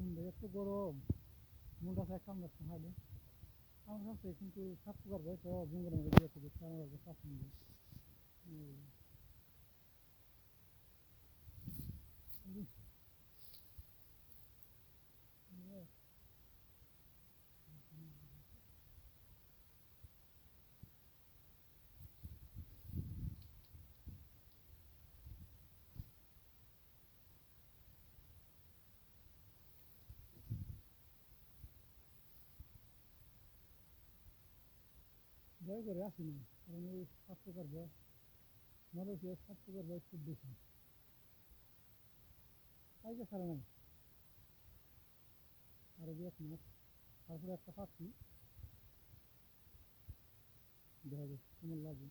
ঠান্ডা এত গরম মনটা চায় কামড় খাইলে আমার কাছে কিন্তু সাত প্রকার বয়স জঙ্গলের মধ্যে দিয়ে থেকে আমার কাছে সাত মিলে ভয় করে আসি না কারণ এই সাত প্রকার বয়স মালয়েশিয়ার সাত প্রকার বয়স খুব বেশি কাজে ছাড়া নাই আরো দু এক মাস তারপরে একটা পাচ্ছি দেখা যাচ্ছে কেমন লাগে